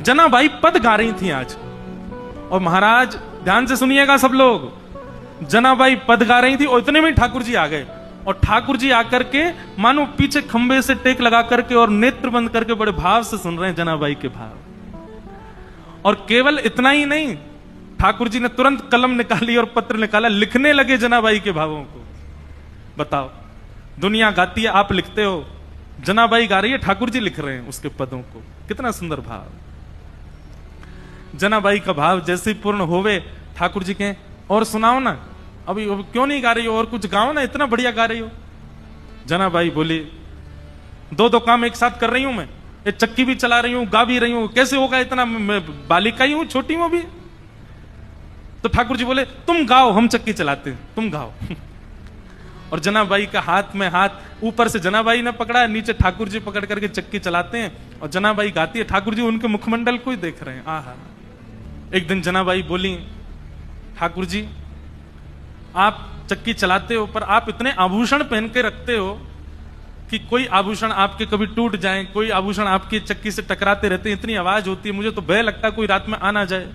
जनाबाई पद गा रही थी आज, और महाराज ध्यान से सुनिएगा सब लोग, जनाबाई पद गा रही थी और इतने में ठाकुर जी आ गए। और ठाकुर जी आकर के मानो पीछे खंबे से टेक लगा करके और नेत्र बंद करके बड़े भाव से सुन रहे हैं जनाबाई के भाव। और केवल इतना ही नहीं, ठाकुर जी ने तुरंत कलम निकाली और पत्र निकाला, लिखने लगे जनाबाई के भावों को। बताओ, दुनिया गाती है, आप लिखते हो, जनाबाई गा रही है, ठाकुर जी लिख रहे हैं उसके पदों को। कितना सुंदर भाव। जनाबाई का भाव जैसे ही पूर्ण होवे, ठाकुर जी कहें और सुनाओ ना, अभी क्यों नहीं गा रही हो, और कुछ गाओ ना, इतना बढ़िया गा रही हो। जनाबाई बोली, दो काम एक साथ कर रही हूं मैं, ये चक्की भी चला रही हूं, गा भी रही हूं, कैसे होगा इतना, मैं बालिका ही हूं, छोटी हूं अभी। तो ठाकुर जी बोले, तुम गाओ, हम चक्की चलाते हैं, तुम गाओ। और जनाबाई का हाथ में हाथ, ऊपर से जनाबाई ने पकड़ा, नीचे ठाकुर जी पकड़ करके चक्की चलाते हैं और जनाबाई गाती है, ठाकुर जी उनके मुखमंडल को ही देख रहे हैं। आहा। एक दिन जनाबाई बोली, ठाकुर जी आप चक्की चलाते हो, पर आप इतने आभूषण पहन के रखते हो कि कोई आभूषण आपके कभी टूट जाए, कोई आभूषण आपकी चक्की से टकराते रहते हैं, इतनी आवाज होती है, मुझे तो भय लगता है कोई रात में आ ना जाए।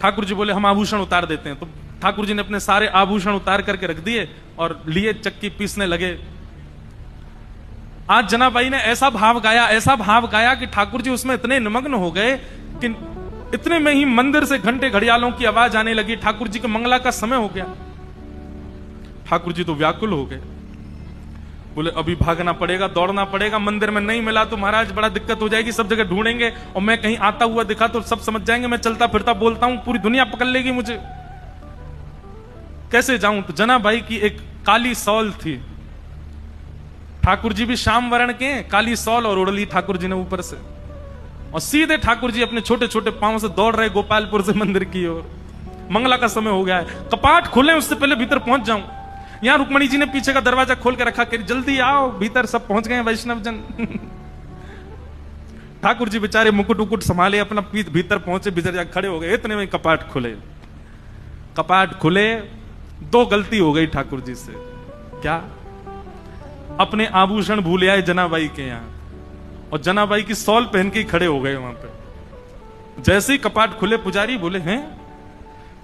ठाकुर जी बोले, हम आभूषण उतार देते हैं। तो ठाकुर जी ने अपने सारे आभूषण उतार करके रख दिए और लिए चक्की पीसने लगे। आज जनाबाई ने ऐसा भाव गाया कि ठाकुर जी उसमें इतने निमग्न हो गए कि इतने में ही मंदिर से घंटे घड़ियालों की आवाज आने लगी। ठाकुर जी के मंगला का समय हो गया। ठाकुर जी तो व्याकुल हो गए, बोले अभी भागना पड़ेगा, दौड़ना पड़ेगा, मंदिर में नहीं मिला तो महाराज बड़ा दिक्कत हो जाएगी, सब जगह ढूंढेंगे और मैं कहीं आता हुआ दिखा तो सब समझ जाएंगे मैं चलता फिरता बोलता हूं, पूरी दुनिया पकड़ लेगी मुझे, कैसे जाऊं। तो जनाबाई की एक काली सौल थी, ठाकुर जी भी श्याम वर्ण के, काली सौल और उड़ ली ठाकुर जी ने ऊपर से, और सीधे ठाकुर जी अपने छोटे छोटे पांव से दौड़ रहे गोपालपुर से मंदिर की ओर। मंगला का समय हो गया है, कपाट खुले उससे पहले भीतर पहुंच जाऊं। यहां रुक्मणी जी ने पीछे का दरवाजा खोल के रखा कि जल्दी आओ, भीतर सब पहुंच गए वैष्णव जन। ठाकुर जी बेचारे मुकुट उकुट संभाले, अपना भीतर पहुंचे, भीतर जाकर खड़े हो गए। इतने में कपाट खुले। कपाट खुले, दो गलती हो गई ठाकुर जी से। क्या? अपने आभूषण भूल आए जनाबाई के यहां, और जनाबाई की सौल पहन के खड़े हो गए वहां पे। जैसे ही कपाट खुले, पुजारी बोले, हैं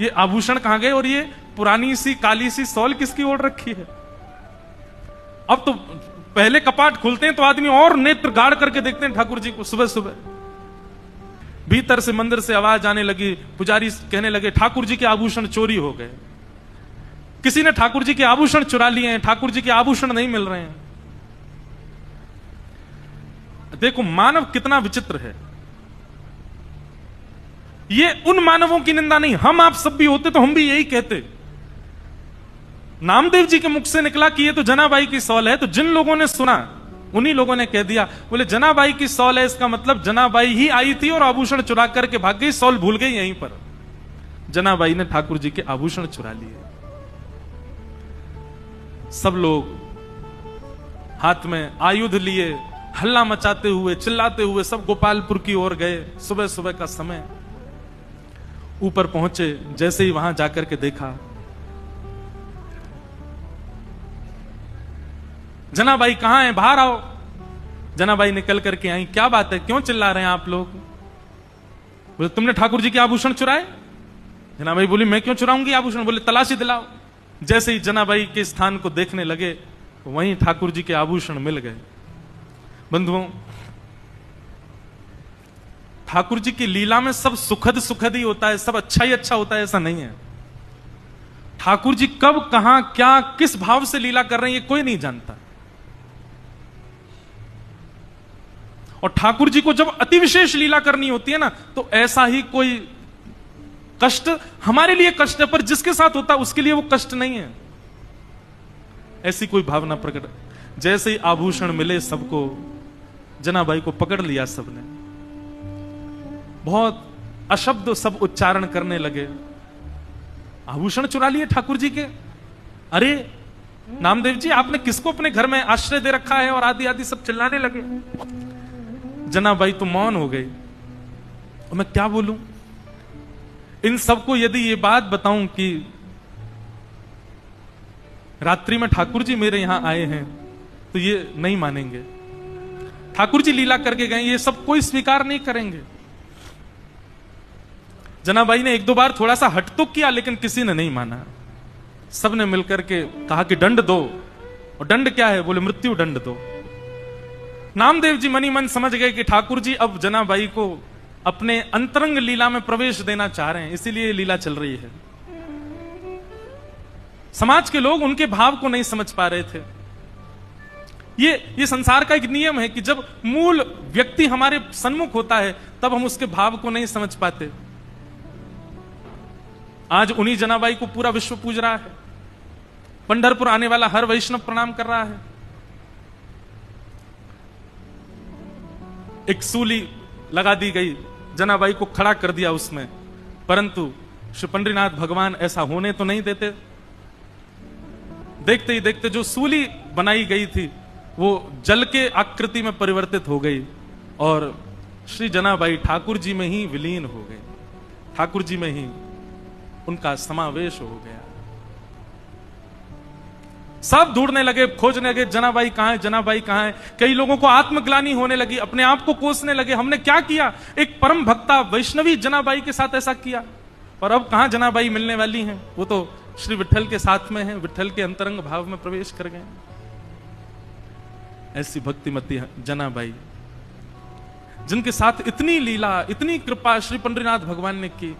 ये आभूषण कहां गए, और ये पुरानी सी काली सी सौल किसकी ओढ़ रखी है। अब तो पहले कपाट खुलते हैं तो आदमी और नेत्र गाड़ करके देखते हैं ठाकुर जी को। सुबह सुबह भीतर से मंदिर से आवाज आने लगी, पुजारी कहने लगे ठाकुर जी के आभूषण चोरी हो गए, किसी ने ठाकुर जी के आभूषण चुरा लिए हैं, ठाकुर जी के आभूषण नहीं मिल रहे हैं। देखो मानव कितना विचित्र है। ये उन मानवों की निंदा नहीं, हम आप सब भी होते तो हम भी यही कहते। नामदेव जी के मुख से निकला कि ये तो जनाबाई की सौल है, तो जिन लोगों ने सुना उन्हीं लोगों ने कह दिया, बोले जनाबाई की सौल है, इसका मतलब जनाबाई ही आई थी और आभूषण चुरा करके भाग गई, सौल भूल गई यहीं पर। जनाबाई ने ठाकुर जी के आभूषण चुरा लिए। सब लोग हाथ में आयुध लिए, हल्ला मचाते हुए, चिल्लाते हुए सब गोपालपुर की ओर गए। सुबह सुबह का समय, ऊपर पहुंचे, जैसे ही वहां जाकर के देखा, जनाबाई कहां है, बाहर आओ। जनाबाई निकल करके आई, क्या बात है, क्यों चिल्ला रहे हैं आप लोग। बोले तुमने ठाकुर जी के आभूषण चुराए। जनाबाई बोली मैं क्यों चुराऊंगी आभूषण। बोले तलाशी दिलाओ। जैसे ही जनाबाई के स्थान को देखने लगे, वहीं ठाकुर जी के आभूषण मिल गए। बंधुओं, ठाकुर जी की लीला में सब सुखद सुखद ही होता है, सब अच्छा ही अच्छा होता है, ऐसा नहीं है। ठाकुर जी कब, कहां, क्या, किस भाव से लीला कर रहे हैं, ये कोई नहीं जानता। और ठाकुर जी को जब अति विशेष लीला करनी होती है ना, तो ऐसा ही कोई कष्ट हमारे लिए कष्ट है, पर जिसके साथ होता है उसके लिए वो कष्ट नहीं है। ऐसी कोई भावना प्रकट। जैसे ही आभूषण मिले सबको, जनाबाई को पकड़ लिया सबने, बहुत अशब्द सब उच्चारण करने लगे। आभूषण चुरा लिए ठाकुर जी के। अरे नामदेव जी, आपने किसको अपने घर में आश्रय दे रखा है, और आदि आदि सब चिल्लाने लगे। जनाबाई तो मौन हो गई, और मैं क्या बोलूं। इन सबको यदि ये बात बताऊं कि रात्रि में ठाकुर जी मेरे यहां आए हैं, तो ये नहीं मानेंगे। ठाकुर जी लीला करके गए, ये सब कोई स्वीकार नहीं करेंगे। जनाबाई ने एक दो बार थोड़ा सा हट तो किया, लेकिन किसी ने नहीं माना। सबने मिलकर के कहा कि दंड दो। और दंड क्या है? बोले मृत्यु दंड दो। नामदेव जी मनी मन समझ गए कि ठाकुर जी अब जनाबाई को अपने अंतरंग लीला में प्रवेश देना चाह रहे हैं, इसीलिए लीला चल रही है। समाज के लोग उनके भाव को नहीं समझ पा रहे थे। ये संसार का एक नियम है कि जब मूल व्यक्ति हमारे सन्मुख होता है तब हम उसके भाव को नहीं समझ पाते। आज उन्हीं जनाबाई को पूरा विश्व पूज रहा है। पंढरपुर आने वाला हर वैष्णव प्रणाम कर रहा है। एक सूली लगा दी गई, जनाबाई को खड़ा कर दिया उसमें, परंतु श्री पंडरीनाथ भगवान ऐसा होने तो नहीं देते। देखते ही देखते जो सूली बनाई गई थी वो जल के आकृति में परिवर्तित हो गई और श्री जनाबाई ठाकुर जी में ही विलीन हो गए। ठाकुर जी में ही उनका समावेश हो गया। सब ढूंढने लगे, खोजने लगे, जनाबाई कहां है, जनाबाई कहां है। कई लोगों को आत्मग्लानि होने लगी, अपने आप को कोसने लगे, हमने क्या किया, एक परम भक्ता वैष्णवी जनाबाई के साथ ऐसा किया। और अब कहां जनाबाई मिलने वाली हैं, वो तो श्री विठल के साथ में है, विठल के अंतरंग भाव में प्रवेश कर गए। ऐसी भक्तिमती जनाबाई जिनके साथ इतनी लीला, इतनी कृपा श्री पंडरीनाथ भगवान ने की।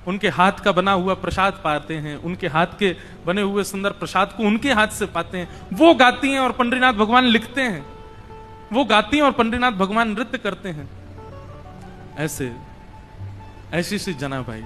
उनके हाथ का बना हुआ प्रसाद पाते हैं, उनके हाथ के बने हुए सुंदर प्रसाद को उनके हाथ से पाते हैं। वो गाती हैं और पंडरीनाथ भगवान लिखते हैं, वो गाती हैं और पंडरीनाथ भगवान नृत्य करते हैं। ऐसी सी जनाबाई।